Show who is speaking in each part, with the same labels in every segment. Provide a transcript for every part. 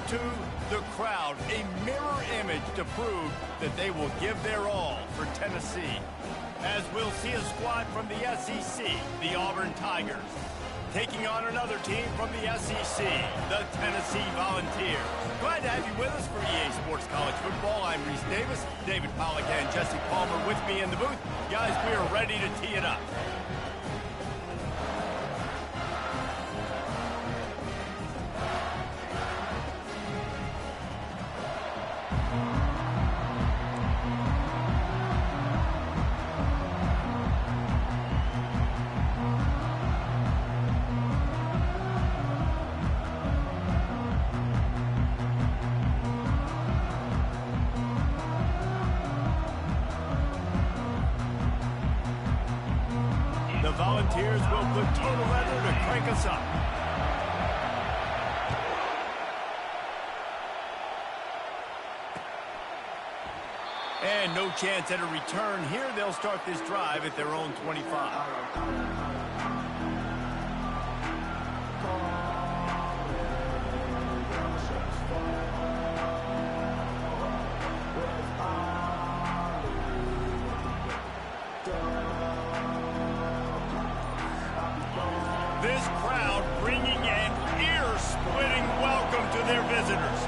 Speaker 1: to the crowd, a mirror image to prove that they will give their all for Tennessee. As we'll see a squad from the SEC, the Auburn Tigers, taking on another team from the SEC, the Tennessee Volunteers. Glad to have you with us for EA Sports College Football. I'm Reese Davis, David Pollack and Jesse Palmer with me in the booth. Guys, we are ready to tee it up. The Volunteers will put total leather to crank us up. And no chance at a return here. They'll start this drive at their own 25. This crowd bringing an ear-splitting welcome to their visitors.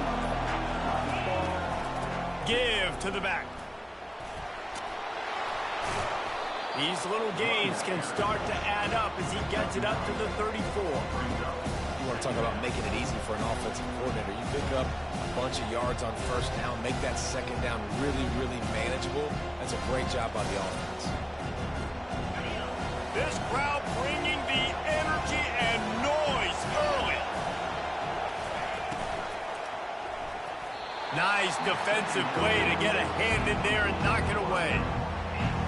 Speaker 1: Give to the back. These little gains can start to add up as he gets it up to the 34.
Speaker 2: You want to talk about making it easy for an offensive coordinator. You pick up a bunch of yards on first down, make that second down really, really manageable. That's a great job by the offense.
Speaker 1: This crowd bringing the energy and noise early. Nice defensive play to get a hand in there and knock it away.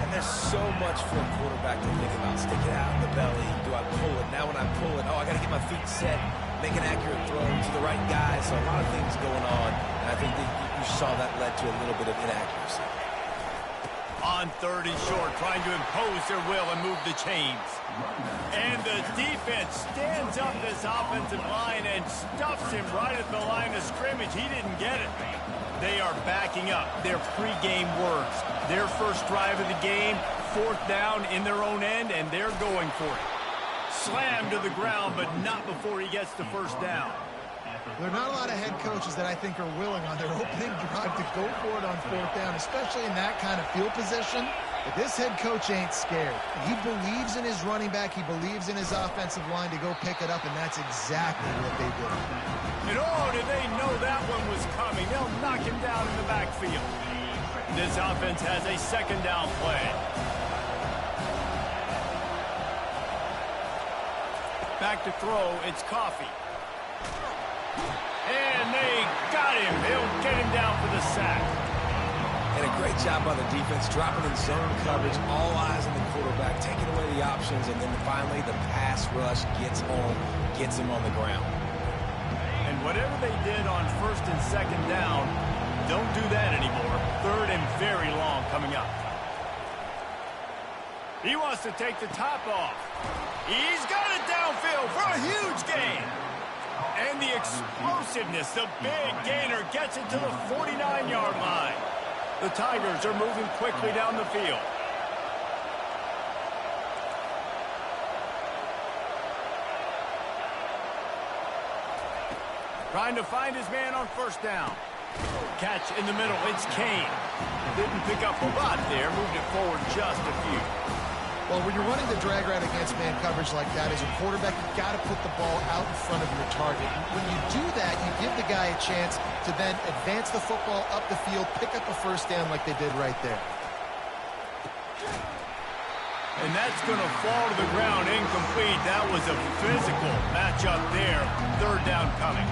Speaker 2: And there's so much for a quarterback to think about. Stick it out in the belly. Do I pull it? Now when I pull it, I got to get my feet set, make an accurate throw to the right guy. So a lot of things going on. And I think that you saw that led to a little bit of inaccuracy.
Speaker 1: On third and short, trying to impose their will and move the chains. And the defense stands up this offensive line and stuffs him right at the line of scrimmage. He didn't get it. They are backing up their pregame words. Their first drive of the game, fourth down in their own end, and they're going for it. Slammed to the ground, but not before he gets the first down.
Speaker 3: There are not a lot of head coaches that I think are willing on their opening drive to go for it on fourth down, especially in that kind of field position. But this head coach ain't scared. He believes in his running back. He believes in his offensive line to go pick it up, and that's exactly what they did.
Speaker 1: And oh, did they know that one was coming. They'll knock him down in the backfield. This offense has a second down play. Back to throw, it's Coffee. And they got him. They'll get him down for the sack.
Speaker 2: And a great job by the defense, dropping in zone coverage, all eyes on the quarterback, taking away the options, and then finally the pass rush gets him on the ground.
Speaker 1: And whatever they did on first and second down, don't do that anymore. Third and very long coming up. He wants to take the top off. He's got it downfield for a huge gain. And the explosiveness, the big gainer gets it to the 49-yard line. The Tigers are moving quickly down the field. Trying to find his man on first down. Catch in the middle, it's Kane. Didn't pick up a lot there, moved it forward just a few.
Speaker 3: Well, when you're running the drag route against man coverage like that, as a quarterback, you've got to put the ball out in front of your target. When you do that, you give the guy a chance to then advance the football up the field, pick up a first down like they did right there.
Speaker 1: And that's going to fall to the ground incomplete. That was a physical matchup there. Third down coming.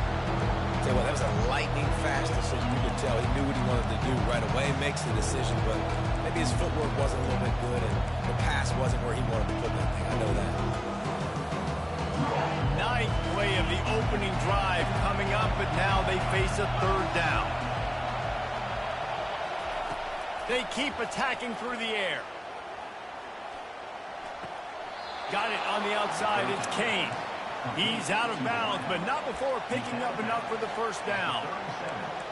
Speaker 2: Tell you what, that was a lightning-fast decision. You could tell he knew what he wanted to do right away, makes the decision, but maybe his footwork wasn't a little bit good, and the pass wasn't where he wanted to put that thing. I know that.
Speaker 1: Ninth play of the opening drive coming up, but now they face a third down. They keep attacking through the air. Got it on the outside, it's Kane. He's out of bounds, but not before picking up enough for the first down.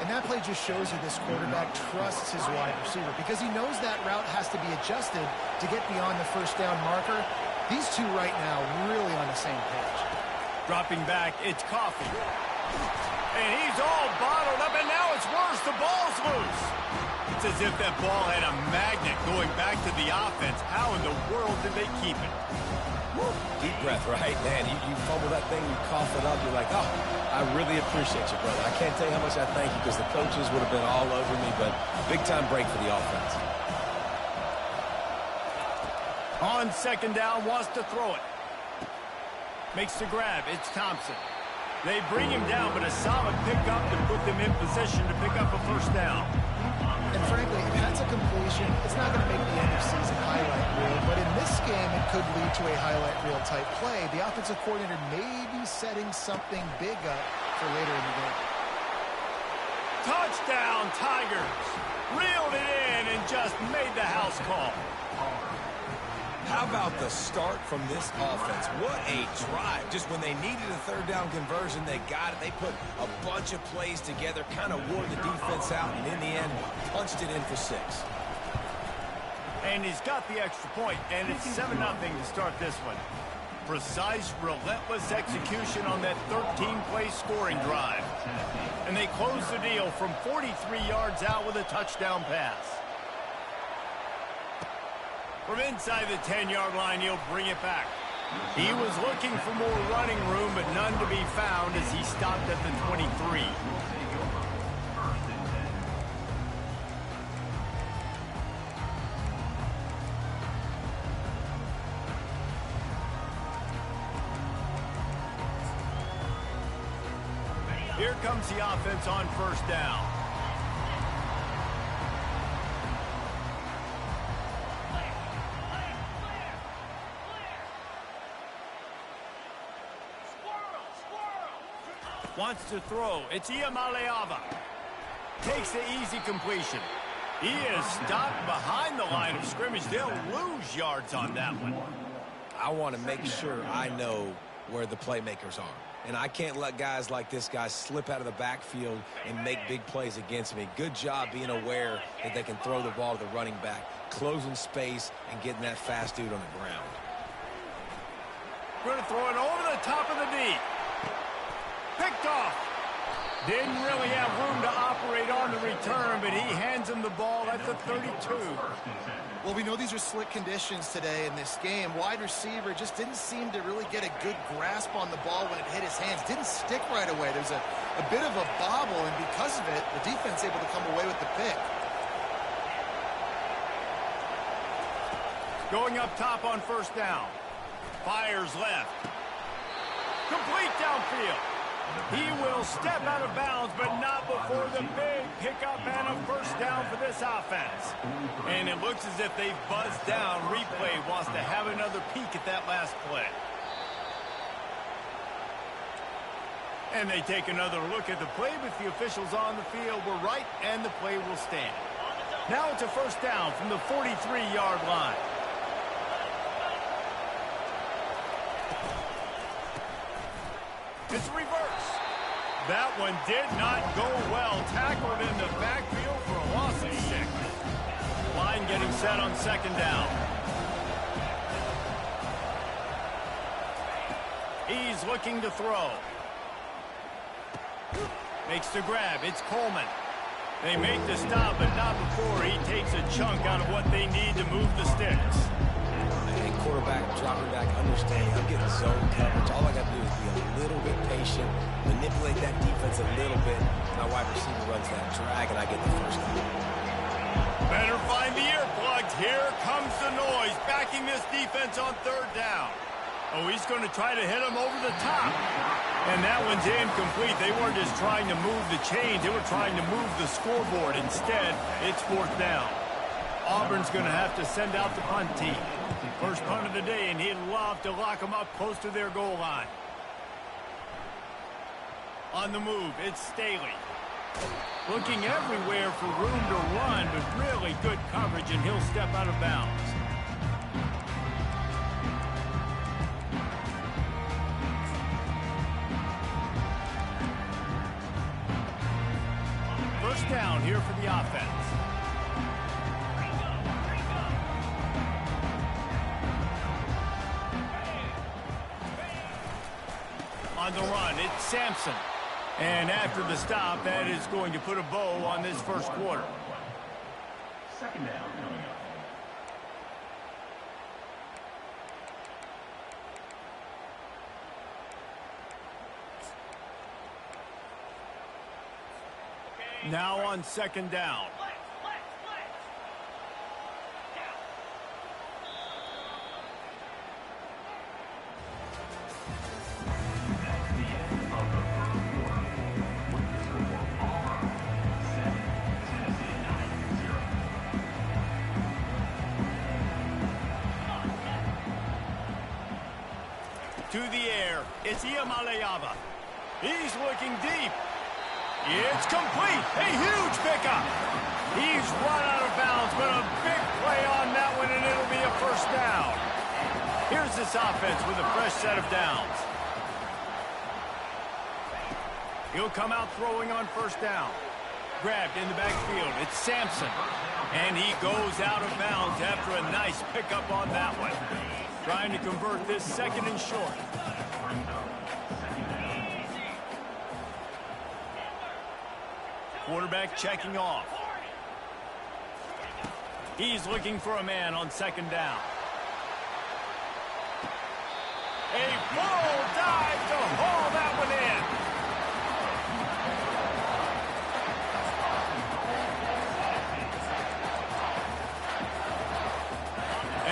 Speaker 3: And that play just shows you this quarterback trusts his wide receiver because he knows that route has to be adjusted to get beyond the first down marker. These two right now really on the same page.
Speaker 1: Dropping back, it's Coffee. And he's all bottled up, and now it's worse. The ball's loose. It's as if that ball had a magnet going back to the offense. How in the world did they keep it?
Speaker 2: Deep breath, right? Man, you fumble that thing, you cough it up, you're like, oh, I really appreciate you, brother. I can't tell you how much I thank you because the coaches would have been all over me, but big-time break for the offense.
Speaker 1: On second down, wants to throw it. Makes the grab. It's Thompson. They bring him down, but a solid pickup to put them in position to pick up a first down.
Speaker 3: And frankly, if that's a completion, it's not going to make the end of season highlight reel. But in this game, it could lead to a highlight reel type play. The offensive coordinator may be setting something big up for later in the game.
Speaker 1: Touchdown, Tigers. Reeled it in and just made the house call.
Speaker 2: How about the start from this offense? What a drive. Just when they needed a third down conversion, they got it. They put a bunch of plays together, kind of wore the defense out, and in the end, punched it in for 6.
Speaker 1: And he's got the extra point, and it's 7-0 to start this one. Precise, relentless execution on that 13-play scoring drive. And they close the deal from 43 yards out with a touchdown pass. From inside the 10-yard line, he'll bring it back. He was looking for more running room, but none to be found as he stopped at the 23. Here comes the offense on first down. Wants to throw. It's Iamaleava. Takes the easy completion. He is stopped behind the line of scrimmage. They'll lose yards on that one.
Speaker 2: I want to make sure I know where the playmakers are. And I can't let guys like this guy slip out of the backfield and make big plays against me. Good job being aware that they can throw the ball to the running back, closing space, and getting that fast dude on the ground.
Speaker 1: Going to throw it over the top of the knee. Picked off. Didn't really have room to operate on the return, but he hands him the ball at the 32.
Speaker 3: Well, we know these are slick conditions today in this game. Wide receiver just didn't seem to really get a good grasp on the ball when it hit his hands. Didn't stick right away. There's a bit of a bobble, and because of it, the defense able to come away with the pick.
Speaker 1: Going up top on first down. Fires left. Complete downfield. He will step out of bounds, but not before the big pickup and a first down for this offense. And it looks as if they've buzzed down. Replay wants to have another peek at that last play. And they take another look at the play, but the officials on the field were right, and the play will stand. Now it's a first down from the 43-yard line. It's reverse. That one did not go well. Tackled in the backfield for a loss of 6. Line getting set on second down. He's looking to throw. Makes the grab. It's Coleman. They make the stop, but not before he takes a chunk out of what they need to move the sticks.
Speaker 2: And quarterback dropping back, understanding I'm getting zone coverage. All I got to do is be a little bit patient, manipulate that defense a little bit. My wide receiver runs that drag, and I get the first down.
Speaker 1: Better find the earplugs. Here comes the noise, backing this defense on third down. Oh, he's going to try to hit him over the top. And that one's incomplete. They weren't just trying to move the chains. They were trying to move the scoreboard. Instead, it's fourth down. Auburn's going to have to send out the punt team. First punt of the day, and he'd love to lock them up close to their goal line. On the move, it's Staley. Looking everywhere for room to run, but really good coverage, and he'll step out of bounds. down here for the offense. On the run, it's Sampson. And after the stop, that is going to put a bow on this first quarter.
Speaker 4: Second down coming up.
Speaker 1: Now on second down. To the air, it's Iamalayava. He's looking deep. It's complete. A huge pickup. He's run out of bounds, but a big play on that one, and it'll be a first down. Here's this offense with a fresh set of downs. He'll come out throwing on first down. Grabbed in the backfield. It's Sampson. And he goes out of bounds after a nice pickup on that one. Trying to convert this second and short. Quarterback checking off. He's looking for a man on second down. A full dive to haul that one in.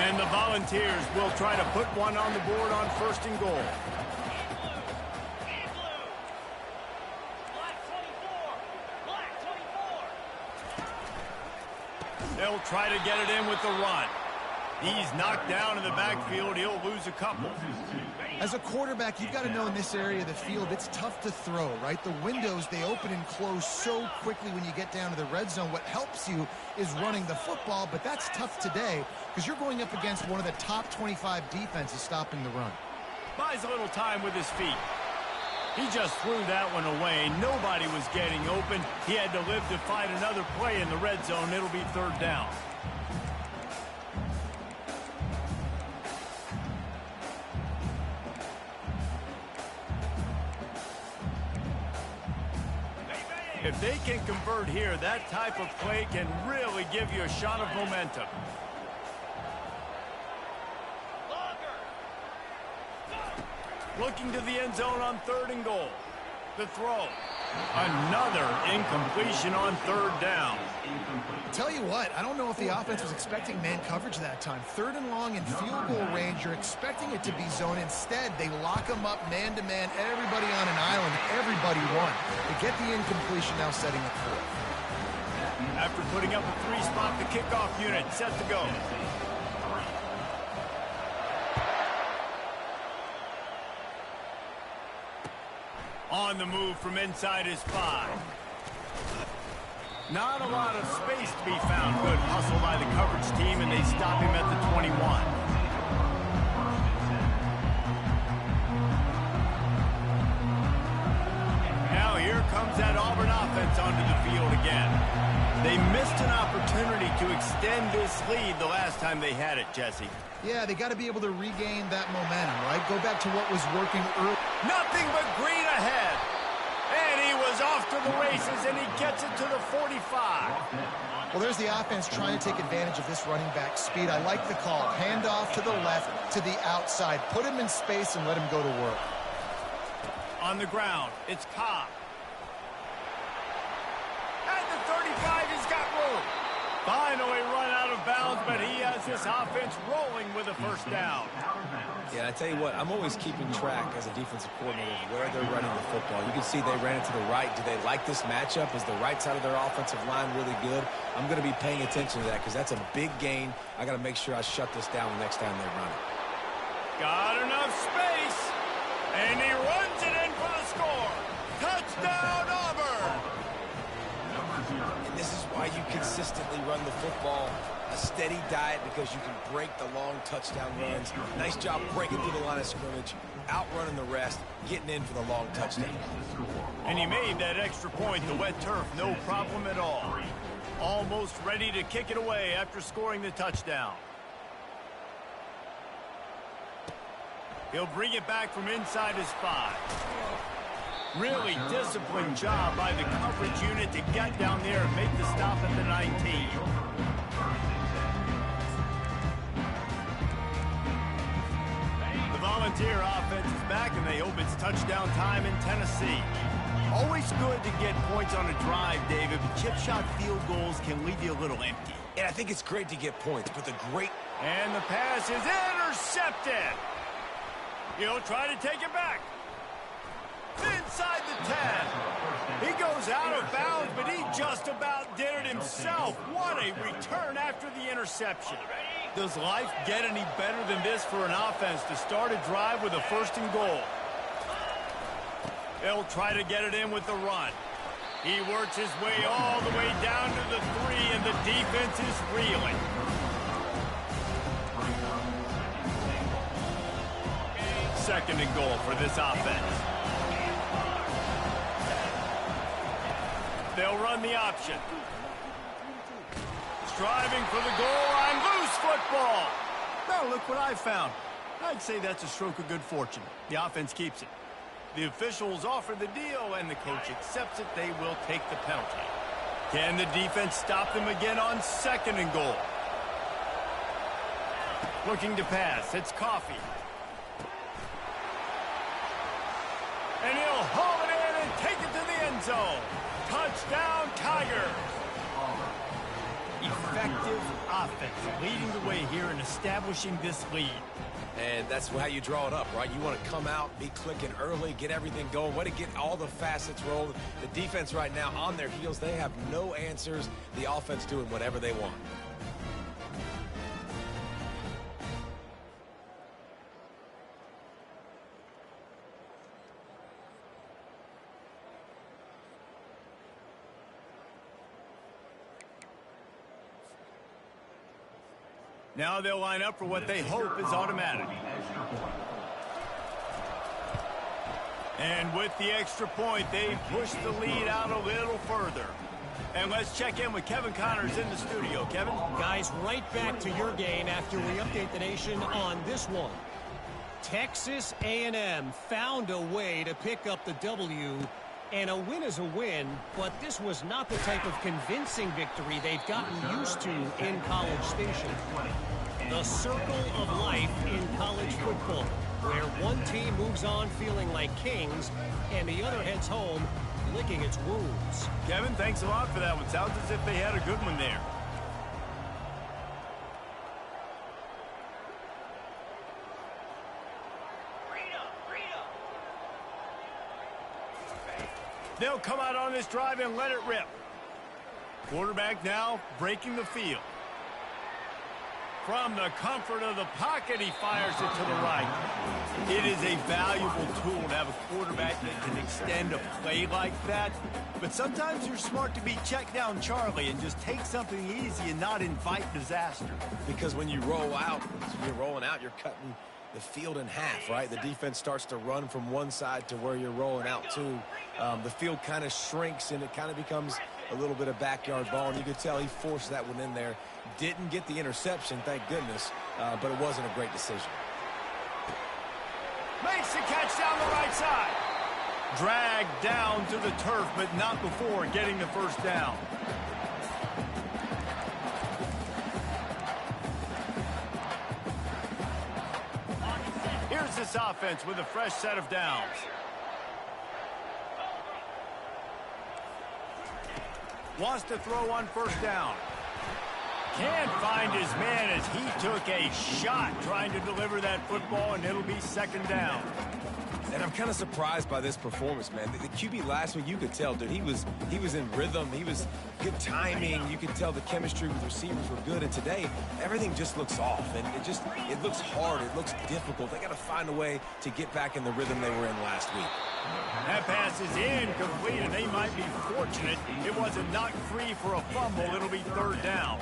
Speaker 1: And the Volunteers will try to put one on the board on first and goal. They'll try to get it in with the run. He's knocked down in the backfield. He'll lose a couple.
Speaker 3: As a quarterback, you've got to know in this area of the field, it's tough to throw, right? The windows, they open and close so quickly when you get down to the red zone. What helps you is running the football, but that's tough today because you're going up against one of the top 25 defenses stopping the run.
Speaker 1: Buys a little time with his feet. He just threw that one away. Nobody was getting open. He had to live to find another play in the red zone. It'll be third down. If they can convert here, that type of play can really give you a shot of momentum. Looking to the end zone on third and goal. The throw. Another incompletion on third down.
Speaker 3: Tell you what, I don't know if the offense was expecting man coverage that time. Third and long in field goal range, you're expecting it to be zone. Instead, they lock them up man-to-man, everybody on an island, everybody won. They get the incompletion, now setting up fourth.
Speaker 1: After putting up a three-spot, the kickoff unit set to go. On the move from inside his 5. Not a lot of space to be found. Good hustle by the coverage team, and they stop him at the 21. Now here comes that Auburn offense onto the field again. They missed an opportunity to extend this lead the last time they had it, Jesse.
Speaker 3: Yeah, they got to be able to regain that momentum, right? Go back to what was working early.
Speaker 1: Nothing but green ahead. And he was off to the races, and he gets it to the 45.
Speaker 3: Well, there's the offense trying to take advantage of this running back speed. I like the call. Hand off to the left, to the outside. Put him in space and let him go to work.
Speaker 1: On the ground, it's Cobb. At the 35, he's got room. Finally run out of bounds, but he has this offense rolling with a first down.
Speaker 2: Yeah, I tell you what, I'm always keeping track as a defensive coordinator of where they're running the football. You can see they ran it to the right. Do they like this matchup? Is the right side of their offensive line really good? I'm going to be paying attention to that because that's a big gain. I got to make sure I shut this down the next time they run it.
Speaker 1: Got enough space, and he runs it in for the score. Touchdown, Auburn!
Speaker 2: And this is why you consistently run the football. A steady diet because you can break the long touchdown runs. Nice job breaking through the line of scrimmage. outrunning the rest, getting in for the long touchdown.
Speaker 1: And he made that extra point, the wet turf, no problem at all. Almost ready to kick it away after scoring the touchdown. He'll bring it back from inside his 5. Really disciplined job by the coverage unit to get down there and make the stop at the 19. The Volunteer offense is back, and they hope it's touchdown time in Tennessee. Always good to get points on a drive, David, but chip shot field goals can leave you a little empty.
Speaker 2: And I think it's great to get points, but the great...
Speaker 1: And the pass is intercepted. He'll try to take it back. Inside the 10. He goes out of bounds, but he just about did it himself. What a return after the interception. Does life get any better than this for an offense to start a drive with a 1st and goal? He'll try to get it in with the run. He works his way all the way down to the 3, and the defense is reeling. Second and goal for this offense. They'll run the option. Striving for the goal line. Loose football. Now look what I found. I'd say that's a stroke of good fortune. The offense keeps it. The officials offer the deal, and the coach accepts it. They will take the penalty. Can the defense stop them again on 2nd and goal? Looking to pass. It's Coffee. And he'll haul it in and take it to the end zone. Touchdown, Tigers. Effective offense leading the way here and establishing this lead.
Speaker 2: And that's how you draw it up, right? You want to come out, be clicking early, get everything going, way to get all the facets rolling. The defense right now on their heels, they have no answers. The offense doing whatever they want.
Speaker 1: Now they'll line up for what they hope is automatic. And with the extra point, they push the lead out a little further. And let's check in with Kevin Connors in the studio. Kevin?
Speaker 5: Guys, right back to your game after we update the nation on this one. Texas A&M found a way to pick up the W, and a win is a win, but this was not the type of convincing victory they've gotten used to in College Station. The circle of life in college football, where one team moves on feeling like kings, and the other heads home licking its wounds.
Speaker 1: Kevin, thanks a lot for that one. Sounds as if they had a good one there. They'll come out on this drive and let it rip. Quarterback now breaking the field. From the comfort of the pocket, he fires it to the right. It is a valuable tool to have a quarterback that can extend a play like that. But sometimes you're smart to be check down Charlie and just take something easy and not invite disaster.
Speaker 2: Because when you roll out, you're rolling out, you're cutting the field in half, right? The defense starts to run from one side to where you're rolling out to. The field kind of shrinks, and it kind of becomes a little bit of backyard ball. And you could tell he forced that one in there. Didn't get the interception, thank goodness, but it wasn't a great decision.
Speaker 1: Makes the catch down the right side. Dragged down to the turf, but not before getting the first down. Here's this offense with a fresh set of downs. Wants to throw on first down. Can't find his man as he took a shot trying to deliver that football, and it'll be second down.
Speaker 2: And I'm kind of surprised by this performance, man. The QB last week, you could tell, dude, he was in rhythm. He was good timing. You could tell the chemistry with receivers were good. And today, everything just looks off. And it looks hard. It looks difficult. They got to find a way to get back in the rhythm they were in last week.
Speaker 1: That pass is incomplete, and they might be fortunate it wasn't knocked free for a fumble. It'll be third down.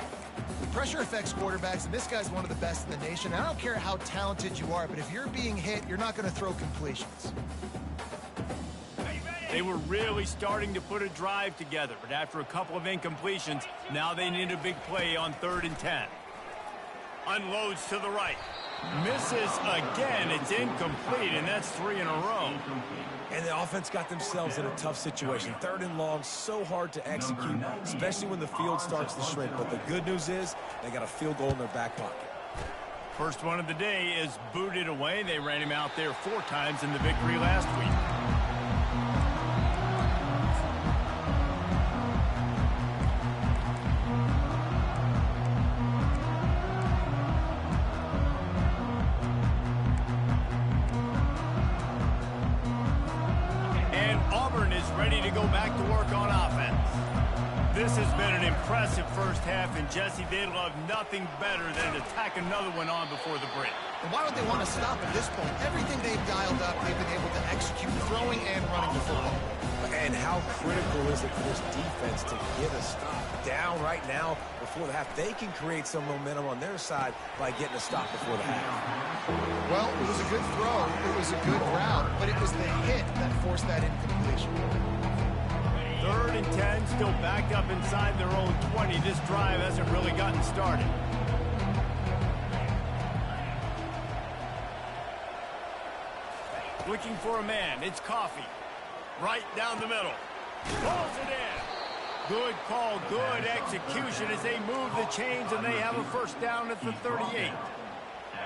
Speaker 3: Pressure affects quarterbacks, and this guy's one of the best in the nation. I don't care how talented you are, but if you're being hit, you're not going to throw completions.
Speaker 1: They were really starting to put a drive together, but after a couple of incompletions, now they need a big play on 3rd and 10. Unloads to the right. Misses again. It's incomplete, and that's 3 in a row.
Speaker 2: And the offense got themselves in a tough situation. 3rd and long, so hard to execute, especially when the field starts to shrink. But the good news is they got a field goal in their back pocket.
Speaker 1: First one of the day is booted away. They ran him out there 4 times in the victory last week. Auburn is ready to go back to work on offense. This has been an impressive first half, and Jesse, they'd love nothing better than to tack another one on before the break.
Speaker 3: And why would they want to stop at this point? Everything they've dialed up, they've been able to execute throwing and running the football.
Speaker 2: And how critical is it for this defense to get a stop down right now before the half? They can create some momentum on their side by getting a stop before the half.
Speaker 3: Well, it was a good throw, it was a good route, but it was the hit that forced that incompletion.
Speaker 1: 3rd and 10, still backed up inside their own 20. This drive hasn't really gotten started. Looking for a man, it's Coffee. Right down the middle. Pulls it in. Good call, good execution as they move the chains, and they have a first down at the 38.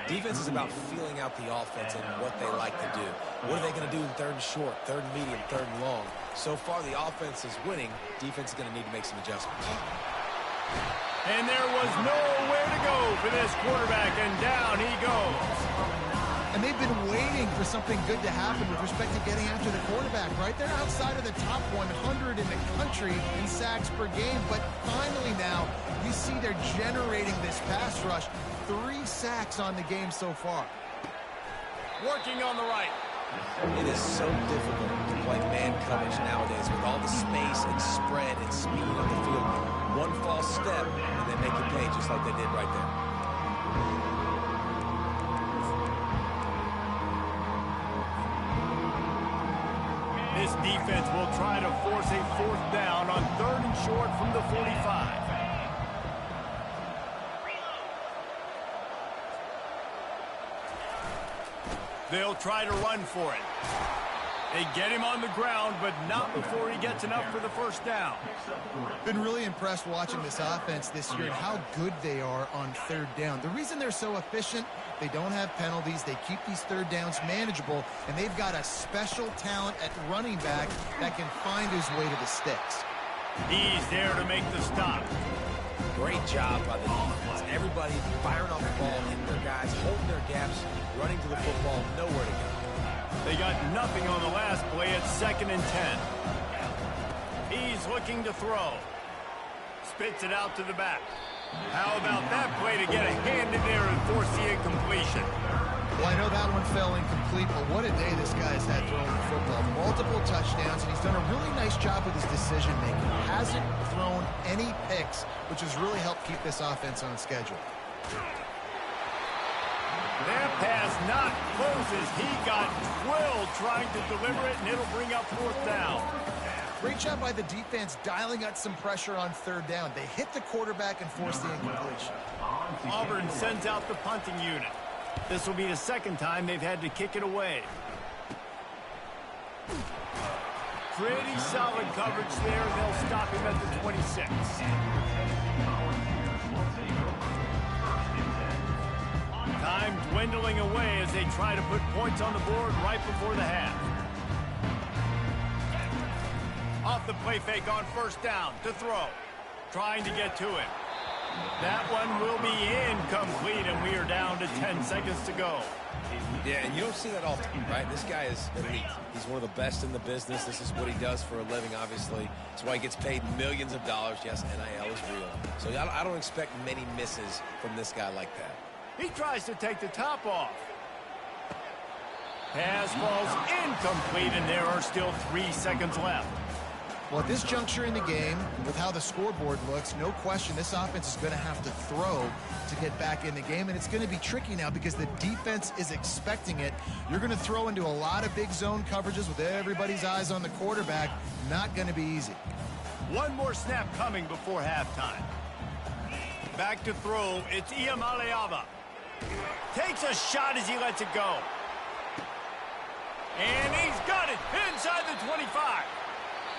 Speaker 2: Defense is about feeling out the offense and what they like to do. What are they going to do in 3rd and short, 3rd and medium, 3rd and long? So far, the offense is winning. Defense is going to need to make some adjustments.
Speaker 1: And there was nowhere to go for this quarterback, and down he goes.
Speaker 3: And they've been waiting for something good to happen with respect to getting after the quarterback, right? They're outside of the top 100 in the country in sacks per game, but finally now you see they're generating this pass rush. 3 sacks on the game so far.
Speaker 1: Working on the right.
Speaker 2: It is so difficult to play man coverage nowadays with all the space and spread and speed on the field. One false step, and they make you pay just like they did right there.
Speaker 1: This defense will try to force a 4th down on 3rd and short from the 45. They'll try to run for it. They get him on the ground, but not before he gets enough for the first down.
Speaker 3: Been really impressed watching this offense this year and how good they are on 3rd down. The reason they're so efficient, they don't have penalties, they keep these 3rd downs manageable, and they've got a special talent at running back that can find his way to the sticks.
Speaker 1: He's there to make the stop.
Speaker 2: Great job by the defense. Everybody firing off the ball, hitting their guys, holding their gaps, running to the football, nowhere to go.
Speaker 1: They got nothing on the last play at 2nd and 10. He's looking to throw. Spits it out to the back. How about that play to get a hand in there and force the incompletion?
Speaker 3: Well, I know that one fell incomplete, but what a day this guy's had throwing the football. Multiple touchdowns, and he's done a really nice job with his decision-making. Hasn't thrown any picks, which has really helped keep this offense on schedule.
Speaker 1: That pass not closes. He got twilled trying to deliver it, and it'll bring up 4th down.
Speaker 3: Great job by the defense dialing out some pressure on 3rd down. They hit the quarterback and forced the incompletion.
Speaker 1: Auburn sends out the punting unit. This will be the 2nd time they've had to kick it away. Pretty solid coverage there, and they'll stop him at the 26. Time dwindling away as they try to put points on the board right before the half. Off the play fake on 1st down to throw. Trying to get to it. That one will be incomplete, and we are down to 10 seconds to go.
Speaker 2: Yeah, and you don't see that often, right? This guy is elite. He's one of the best in the business. This is what he does for a living, obviously. That's why he gets paid millions of dollars. Yes, NIL is real. So I don't expect many misses from this guy like that.
Speaker 1: He tries to take the top off. Pass falls incomplete, and there are still 3 seconds left.
Speaker 3: Well, at this juncture in the game, with how the scoreboard looks, no question this offense is going to have to throw to get back in the game, and it's going to be tricky now because the defense is expecting it. You're going to throw into a lot of big zone coverages with everybody's eyes on the quarterback. Not going to be easy.
Speaker 1: One more snap coming before halftime. Back to throw, it's Iamaleava. Takes a shot as he lets it go. And he's got it inside the 25.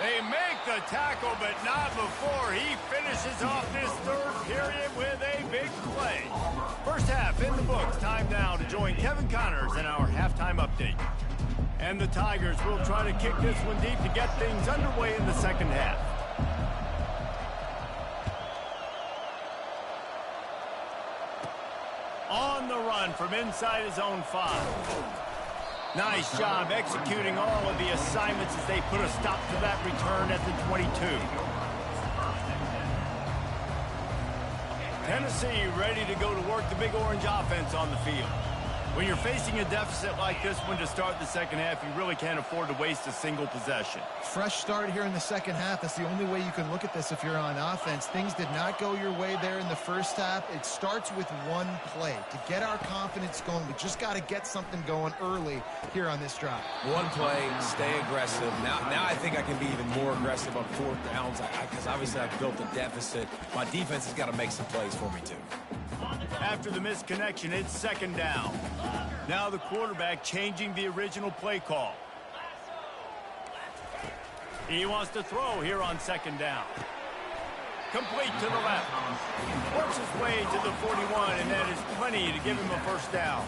Speaker 1: They make the tackle, but not before he finishes off this third period with a big play. First half in the books. Time now to join Kevin Connors in our halftime update. And the Tigers will try to kick this one deep to get things underway in the second half. On the run from inside his own 5. Nice job executing all of the assignments as they put a stop to that return at the 22. Tennessee ready to go to work the Big Orange offense on the field. When you're facing a deficit like this one to start the second half, you really can't afford to waste a single possession.
Speaker 3: Fresh start here in the second half. That's the only way you can look at this if you're on offense. Things did not go your way there in the first half. It starts with one play. To get our confidence going, we just got to get something going early here on this drive.
Speaker 2: One play, stay aggressive. Now I think I can be even more aggressive on fourth downs because obviously I've built a deficit. My defense has got to make some plays for me too.
Speaker 1: After the misconnection, it's second down. Now the quarterback changing the original play call. He wants to throw here on second down. Complete to the left. Works his way to the 41, and that is plenty to give him a first down.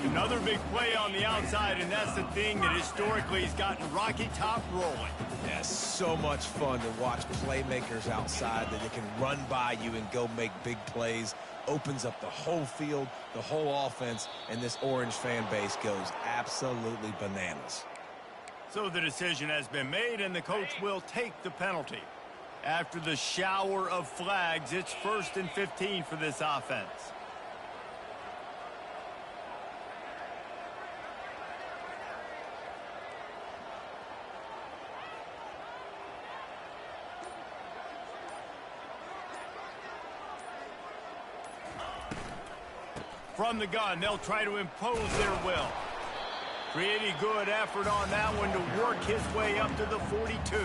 Speaker 1: Another big play on the outside, and that's the thing that historically has gotten Rocky Top rolling.
Speaker 2: Yeah, so much fun to watch playmakers outside that they can run by you and go make big plays. Opens up the whole field, the whole offense, and this Orange fan base goes absolutely bananas.
Speaker 1: So the decision has been made, and the coach will take the penalty. After the shower of flags, it's 1st and 15 for this offense. From the gun, they'll try to impose their will. Pretty good effort on that one to work his way up to the 42.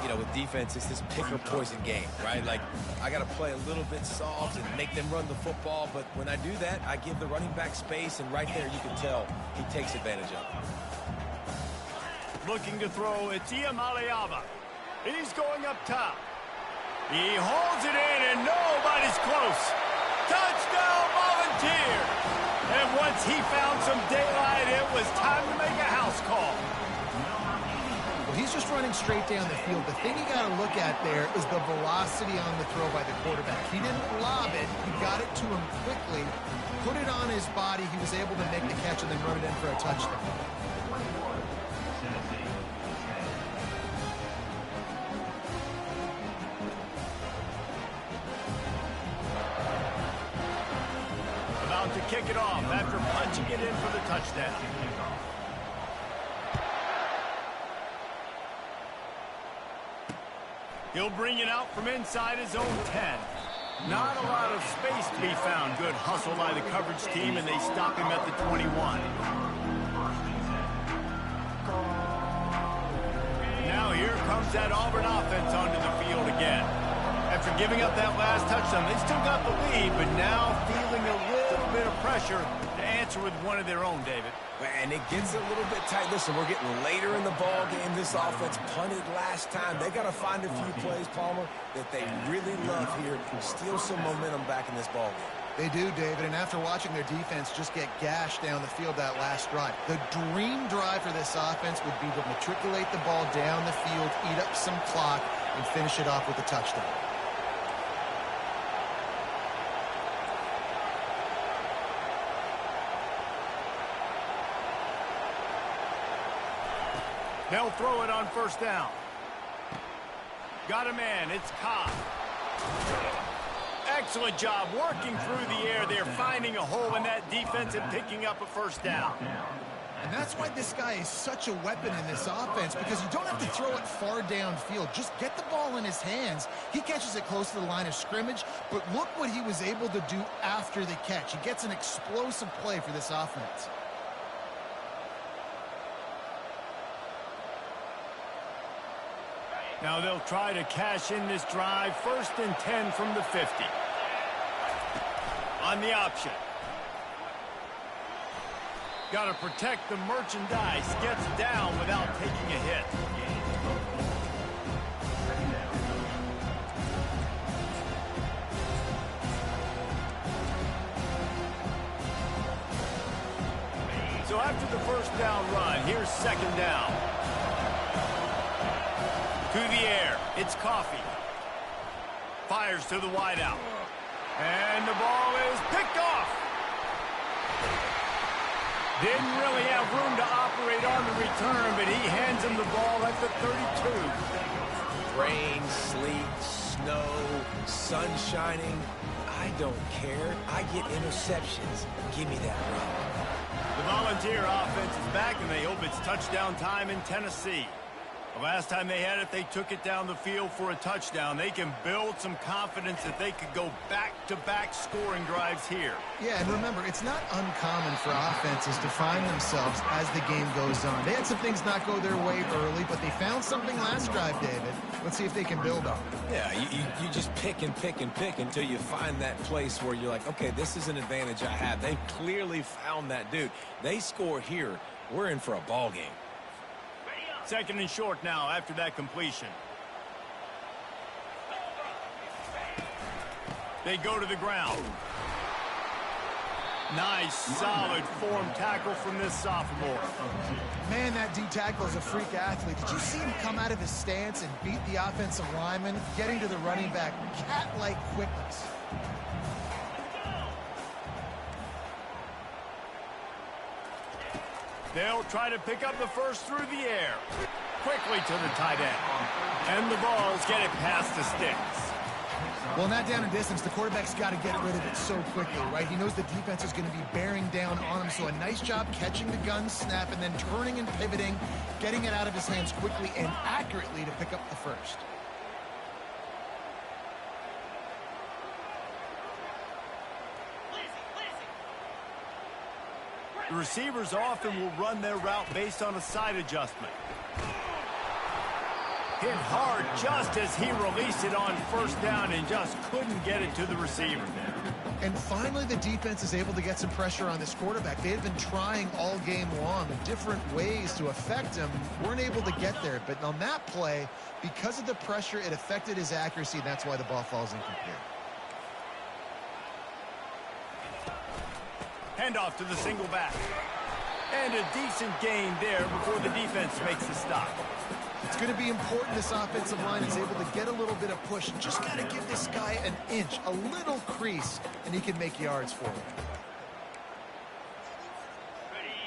Speaker 2: You know, with defense, it's this pick or poison game, right? Like, I got to play a little bit soft and make them run the football, but when I do that, I give the running back space, and right there you can tell he takes advantage of it.
Speaker 1: Looking to throw, it's Iamaleava. He's going up top. He holds it in, and nobody's close. Touchdown, Volunteers! And once he found some daylight, it was time to make a house call.
Speaker 3: Well, he's just running straight down the field. The thing you got to look at there is the velocity on the throw by the quarterback. He didn't lob it. He got it to him quickly, put it on his body. He was able to make the catch and then run it in for a touchdown.
Speaker 1: To kick it off after punching it in for the touchdown. He'll bring it out from inside his own 10. Not a lot of space to be found. Good hustle by the coverage team, and they stop him at the 21. Now here comes that Auburn offense onto the field again. After giving up that last touchdown, they still got the lead, but now feeling a little bit of pressure to answer with one of their own, David.
Speaker 2: And it gets a little bit tight. Listen, we're getting later in the ball game. This offense punted last time. They got to find a few plays, Palmer, that they really love here. Steal some momentum back in this ball game.
Speaker 3: They do, David, and after watching their defense just get gashed down the field that last drive, the dream drive for this offense would be to matriculate the ball down the field, eat up some clock, and finish it off with a touchdown.
Speaker 1: They'll throw it on first down. Got a man. It's Cobb. Excellent job working through the air there, finding a hole in that defense and picking up a first down.
Speaker 3: And that's why this guy is such a weapon in this offense, because you don't have to throw it far downfield. Just get the ball in his hands. He catches it close to the line of scrimmage, but look what he was able to do after the catch. He gets an explosive play for this offense.
Speaker 1: Now they'll try to cash in this drive. 1st and 10 from the 50. On the option. Got to protect the merchandise. Gets down without taking a hit. So after the 1st down run, here's 2nd down. To the air. It's Coffee. Fires to the wideout. And the ball is picked off. Didn't really have room to operate on the return, but he hands him the ball at the 32.
Speaker 2: Rain, sleet, snow, sun shining. I don't care. I get interceptions. Give me that rock.
Speaker 1: The Volunteer offense is back, and they hope it's touchdown time in Tennessee. The last time they had it, they took it down the field for a touchdown. They can build some confidence that they could go back-to-back scoring drives here.
Speaker 3: Yeah, and remember, it's not uncommon for offenses to find themselves as the game goes on. They had some things not go their way early, but they found something last drive, David. Let's see if they can build on it.
Speaker 2: Yeah, you just pick and pick and pick until you find that place where you're like, okay, this is an advantage I have. They clearly found that dude. They score here. We're in for a ball game.
Speaker 1: 2nd and short now after that completion. They go to the ground. Nice, solid form tackle from this sophomore.
Speaker 3: Man, that D tackle is a freak athlete. Did you see him come out of his stance and beat the offensive lineman, getting to the running back, cat-like quickness?
Speaker 1: They'll try to pick up the 1st through the air. Quickly to the tight end. And the balls get it past the sticks.
Speaker 3: Well, in that down and distance, the quarterback's got to get rid of it so quickly, right? He knows the defense is going to be bearing down on him, so a nice job catching the gun snap and then turning and pivoting, getting it out of his hands quickly and accurately to pick up the 1st.
Speaker 1: The receivers often will run their route based on a side adjustment. Hit hard just as he released it on 1st down and just couldn't get it to the receiver.
Speaker 3: And finally, the defense is able to get some pressure on this quarterback. They had been trying all game long different ways to affect him. Weren't able to get there. But on that play, because of the pressure, it affected his accuracy, and that's why the ball falls incomplete.
Speaker 1: Handoff to the single back. And a decent gain there before the defense makes the stop.
Speaker 3: It's going to be important this offensive line is able to get a little bit of push. Just got to give this guy an inch, a little crease, and he can make yards for him.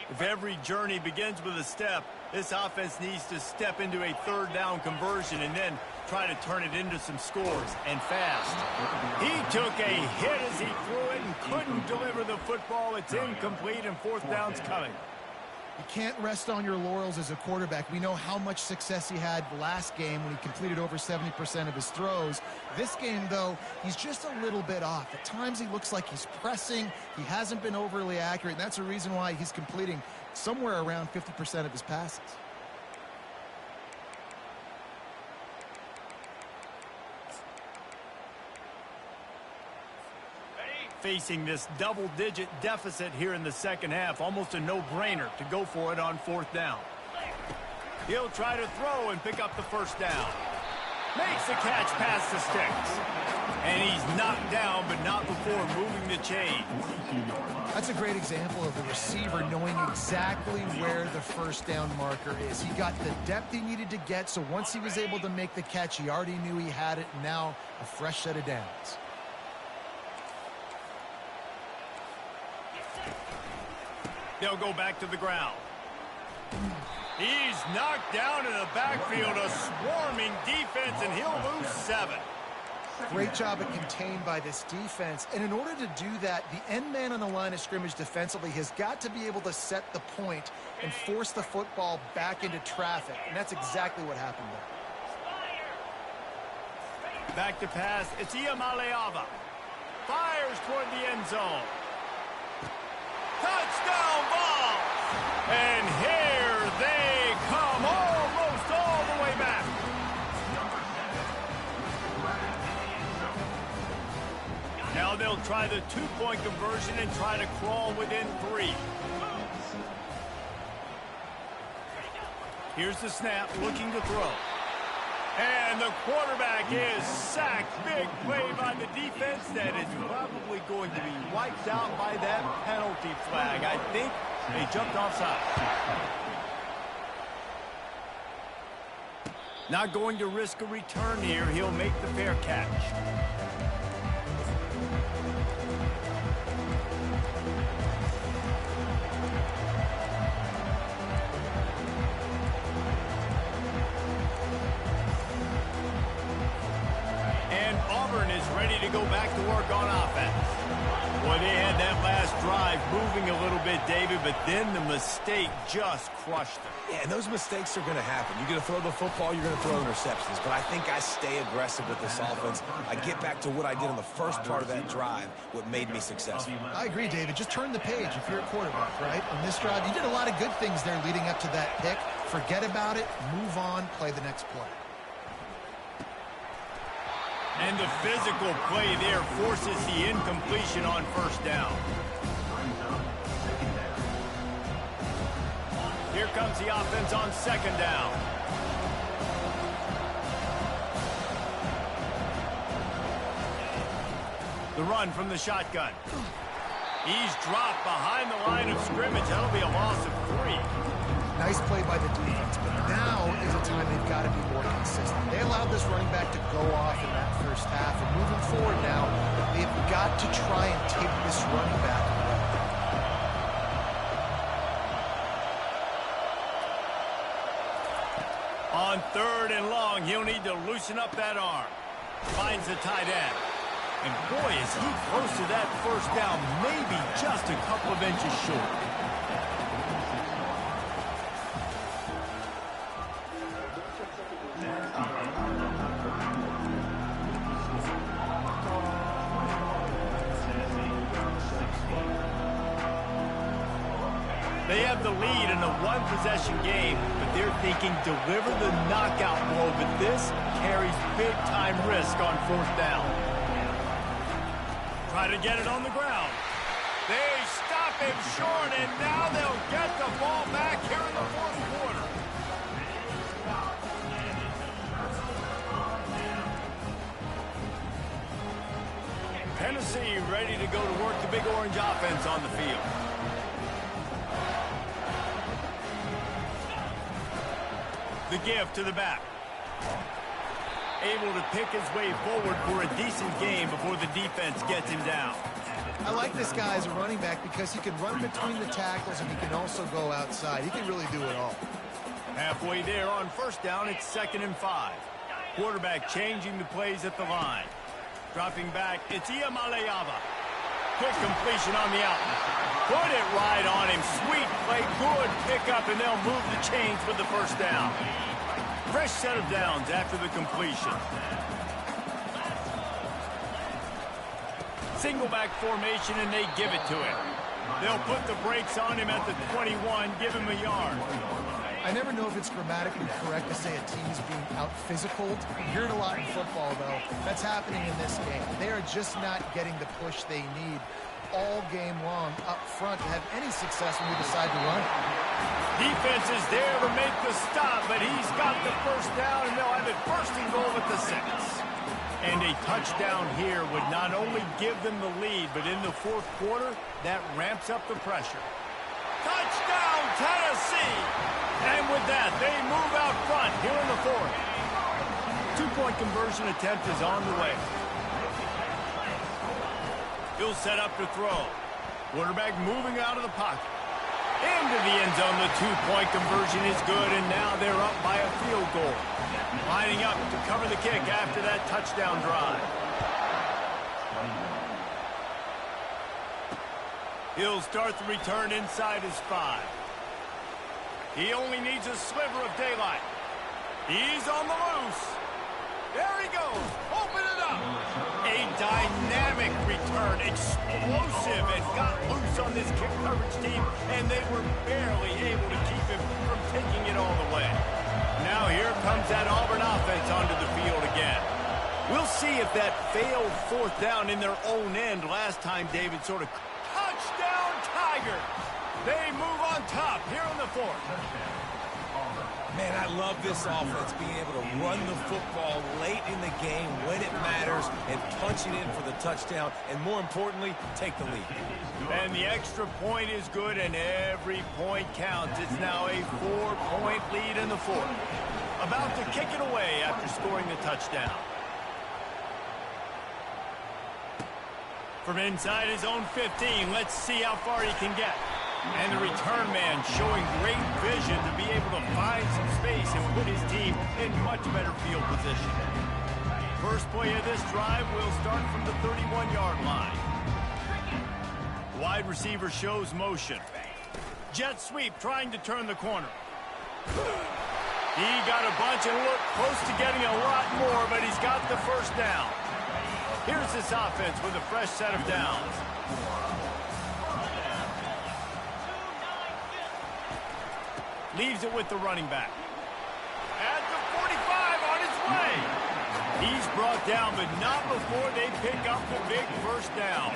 Speaker 1: If every journey begins with a step, this offense needs to step into a 3rd down conversion and then try to turn it into some scores, and fast. He took a hit as he threw it and couldn't deliver the football. It's incomplete, and 4th down's coming.
Speaker 3: You can't rest on your laurels as a quarterback. We know how much success he had last game when he completed over 70% of his throws. This game, though, he's just a little bit off. At times he looks like he's pressing. He hasn't been overly accurate, and that's a reason why he's completing somewhere around 50% of his passes.
Speaker 1: Facing this double-digit deficit here in the 2nd half, almost a no-brainer to go for it on 4th down. He'll try to throw and pick up the 1st down. Makes the catch past the sticks. And he's knocked down, but not before moving the chain.
Speaker 3: That's a great example of the receiver knowing exactly where the 1st down marker is. He got the depth he needed to get, so once he was able to make the catch, he already knew he had it, and now a fresh set of downs.
Speaker 1: They'll go back to the ground. He's knocked down in the backfield, a swarming defense, and he'll lose 7.
Speaker 3: Great job at contained by this defense. And in order to do that, the end man on the line of scrimmage defensively has got to be able to set the point and force the football back into traffic. And that's exactly what happened there.
Speaker 1: Back to pass. It's Iamaleava. Fires toward the end zone. Touchdown ball! And here they come, almost all the way back. Now they'll try the two-point conversion and try to crawl within 3. Here's the snap, looking to throw. And the quarterback is sacked. Big play by the defense that is probably going to be wiped out by that penalty flag. I think they jumped offside. Not going to risk a return here. He'll make the fair catch. Auburn is ready to go back to work on offense. Boy, they had that last drive moving a little bit, David, but then the mistake just crushed them.
Speaker 2: Yeah, and those mistakes are going to happen. You're going to throw the football, you're going to throw interceptions. But I think I stay aggressive with this offense. I get back to what I did in the first part of that drive, what made me successful.
Speaker 3: I agree, David. Just turn the page if you're a quarterback, right? On this drive, you did a lot of good things there leading up to that pick. Forget about it, move on, play the next play.
Speaker 1: And the physical play there forces the incompletion on first down. Here comes the offense on second down. The run from the shotgun. He's dropped behind the line of scrimmage. That'll be a loss of 3.
Speaker 3: Nice play by the defense, but now is a time they've got to be more consistent. They allowed this running back to go off in that first half, and moving forward now, they've got to try and take this running back away.
Speaker 1: On 3rd and long, he'll need to loosen up that arm. Finds the tight end. And boy, is he close to that first down, maybe just a couple of inches short. They have the lead in a one-possession game, but they're thinking deliver the knockout blow, but this carries big-time risk on 4th down. Try to get it on the ground. They stop him short, and now they'll get the ball back here in the 4th quarter. Tennessee ready to go to work the Big Orange offense on the field. The give to the back. Able to pick his way forward for a decent game before the defense gets him down.
Speaker 3: I like this guy as a running back because he can run between the tackles and he can also go outside. He can really do it all.
Speaker 1: Halfway there on first down, it's 2nd and 5. Quarterback changing the plays at the line. Dropping back, it's Iamaleava. Quick completion on the out. Put it right on him. Sweet play, good pickup, and they'll move the chains for the first down. Fresh set of downs after the completion. Single back formation, and they give it to him. They'll put the brakes on him at the 21, give him a yard.
Speaker 3: I never know if it's grammatically correct to say a team is being out-physicaled. You hear it a lot in football, though. That's happening in this game. They are just not getting the push they need all game long up front to have any success when we decide to run.
Speaker 1: Defense is there to make the stop, but he's got the first down, and they'll have it 1st and goal at the 6. And a touchdown here would not only give them the lead, but in the 4th quarter, that ramps up the pressure. Touchdown, Tennessee! And with that, they move out front here in the 4th. 2-point conversion attempt is on the way. He'll set up to throw. Quarterback moving out of the pocket. Into the end zone, the two-point conversion is good, and now they're up by a field goal. Lining up to cover the kick after that touchdown drive. He'll start the return inside his 5. He only needs a sliver of daylight. He's on the loose. There he goes. Open it up. A dynamic return, explosive, and got loose on this kick coverage team, and they were barely able to keep him from taking it all the way. Now here comes that Auburn offense onto the field again. We'll see if that failed fourth down in their own end last time, David, sort of touchdown Tigers. They move on top here in the fourth.
Speaker 2: Man, I love this offense being able to run the football late in the game when it matters and punch it in for the touchdown, and more importantly, take the lead.
Speaker 1: And the extra point is good, and every point counts. It's now a 4-point lead in the fourth. About to kick it away after scoring the touchdown. From inside his own 15, let's see how far he can get. And the return man showing great vision to be able to find some space and put his team in much better field position. First play of this drive will start from the 31-yard line. Wide receiver shows motion. Jet sweep trying to turn the corner. He got a bunch and looked close to getting a lot more, but he's got the first down. Here's this offense with a fresh set of downs. Leaves it with the running back. At the 45 on his way. He's brought down, but not before they pick up the big first down.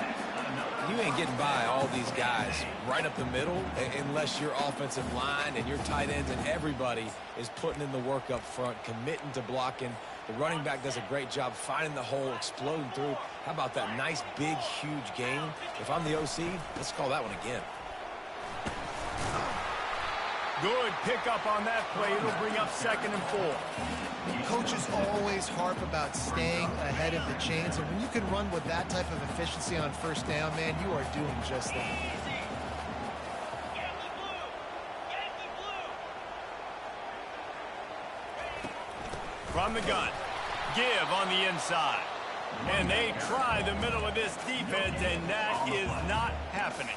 Speaker 2: You ain't getting by all these guys right up the middle unless your offensive line and your tight ends and everybody is putting in the work up front, committing to blocking. The running back does a great job finding the hole, exploding through. How about that nice, big, huge gain? If I'm the OC, let's call that one again.
Speaker 1: Good pickup on that play. It'll bring up 2nd and 4.
Speaker 3: Coaches always harp about staying ahead of the chains, and when you can run with that type of efficiency on first down, man, you are doing just that.
Speaker 1: From the gun, give on the inside. And they try the middle of this defense, and that is not happening.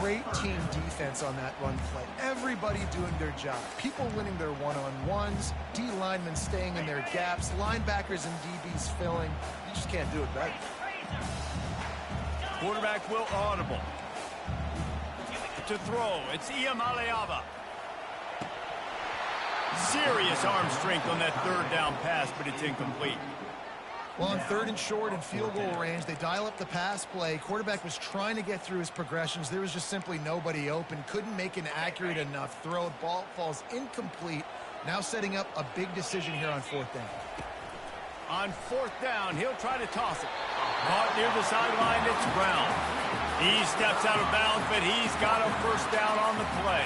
Speaker 3: Great team defense on that run play. Everybody doing their job. People winning their one-on-ones, D linemen staying in their gaps, linebackers and DBs filling. You just can't do it better.
Speaker 1: Quarterback will audible. To throw, it's Iamaleava. Serious arm strength on that third down pass, but it's incomplete.
Speaker 3: Well, on 3rd and short and field goal range, they dial up the pass play. Quarterback was trying to get through his progressions. There was just simply nobody open. Couldn't make an accurate enough throw. Ball falls incomplete. Now setting up a big decision here on 4th down.
Speaker 1: On 4th down, he'll try to toss it. Caught near the sideline, it's Brown. He steps out of bounds, but he's got a first down on the play.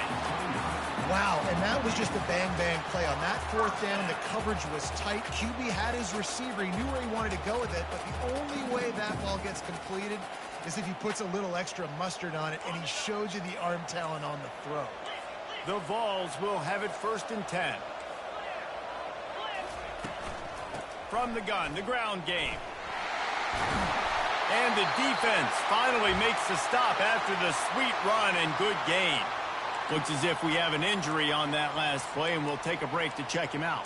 Speaker 3: Wow, and that was just a bang-bang play. On that 4th down, the coverage was tight. QB had his receiver. He knew where he wanted to go with it, but the only way that ball gets completed is if he puts a little extra mustard on it, and he showed you the arm talent on the throw.
Speaker 1: The Vols will have it 1st and 10. From the gun, the ground game. And the defense finally makes the stop after the sweet run and good gain. Looks as if we have an injury on that last play, and we'll take a break to check him out.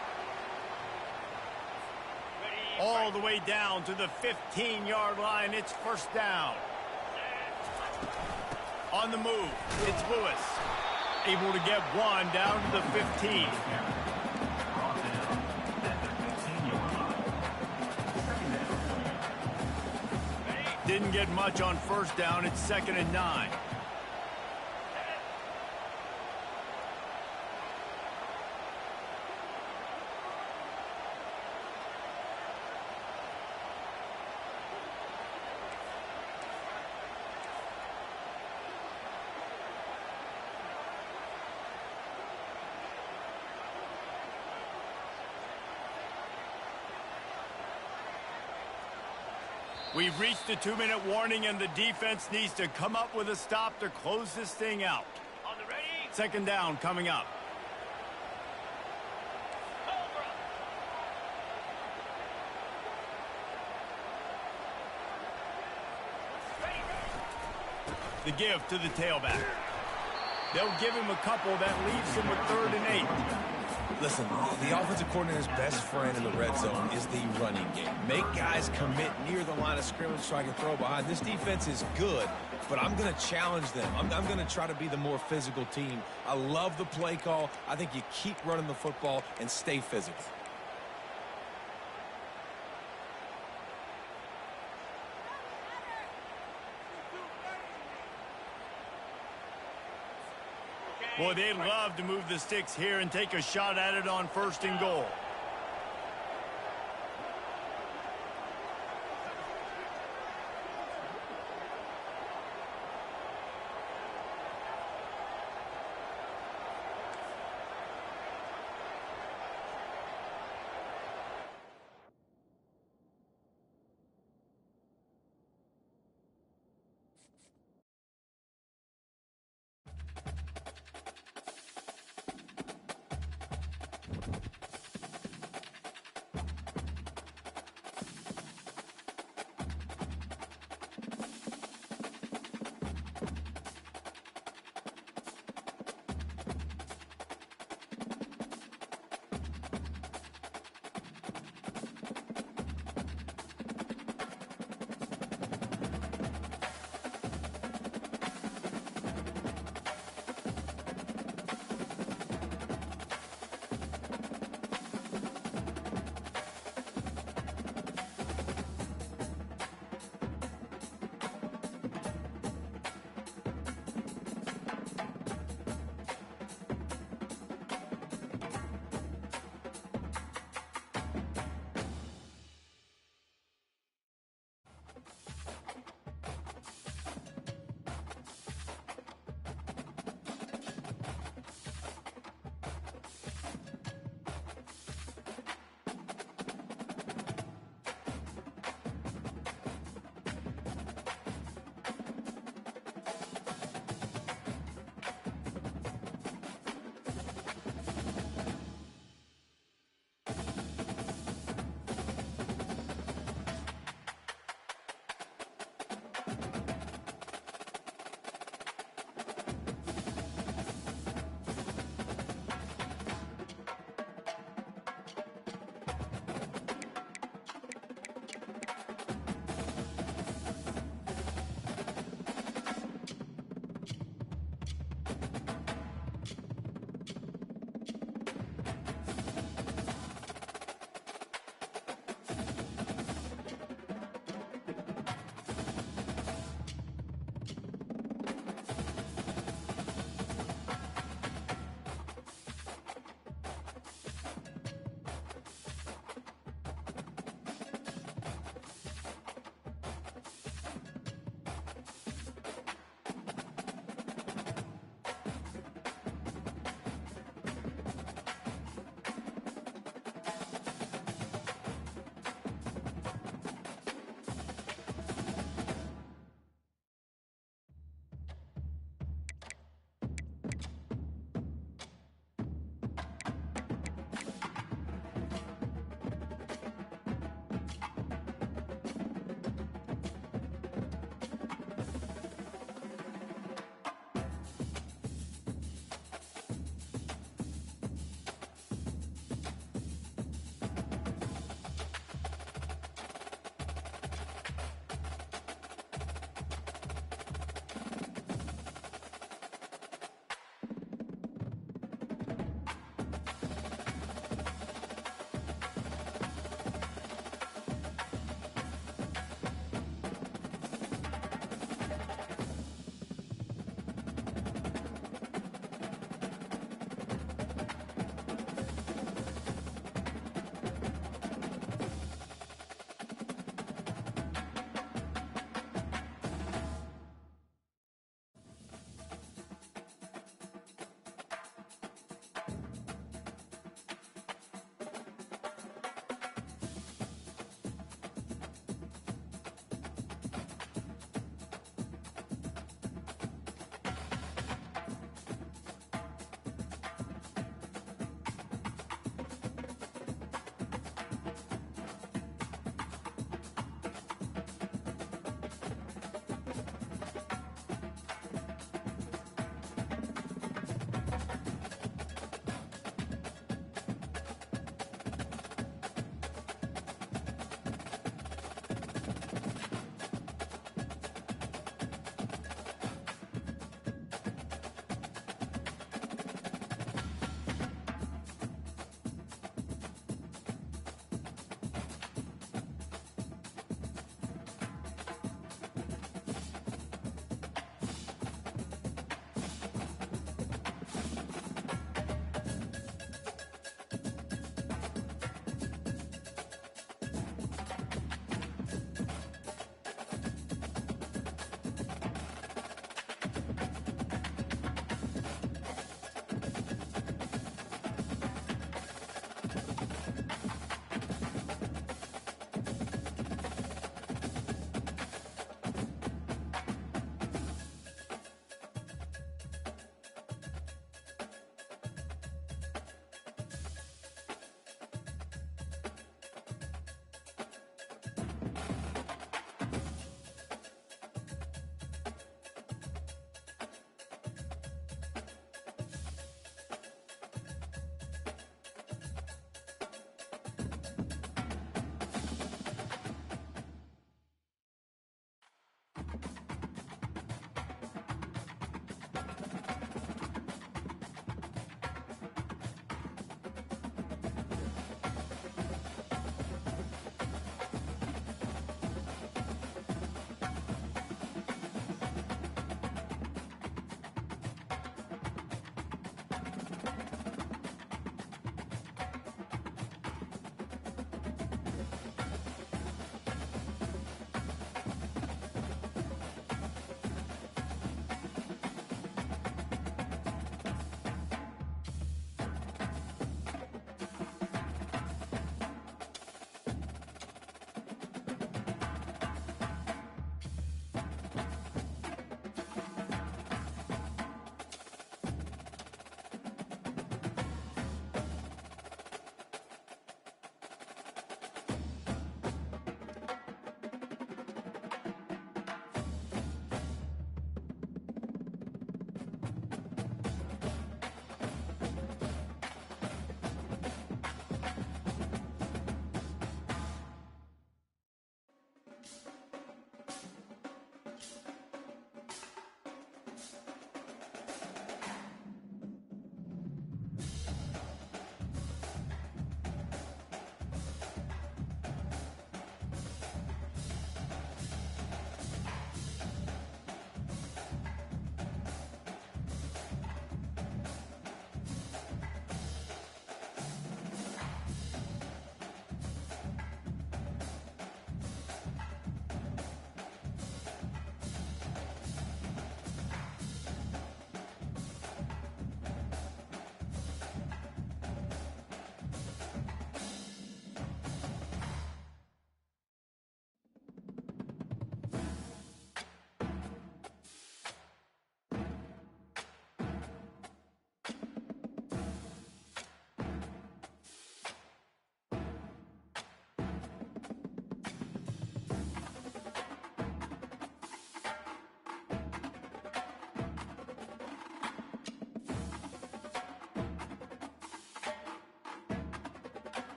Speaker 1: All the way down to the 15-yard line, it's 1st down. On the move, it's Lewis. Able to get one down to the 15. Didn't get much on 1st down, it's 2nd and 9. We've reached the 2-minute warning, and the defense needs to come up with a stop to close this thing out.
Speaker 6: On the
Speaker 1: Second down coming up. The give to the tailback. They'll give him a couple. That leaves him with 3rd and 8.
Speaker 2: Listen, the offensive coordinator's best friend in the red zone is the running game. Make guys commit near the line of scrimmage so I can throw behind. This defense is good, but I'm going to challenge them. I'm going to try to be the more physical team. I love the play call. I think you keep running the football and stay physical.
Speaker 1: Boy, they'd love to move the sticks here and take a shot at it on 1st and goal.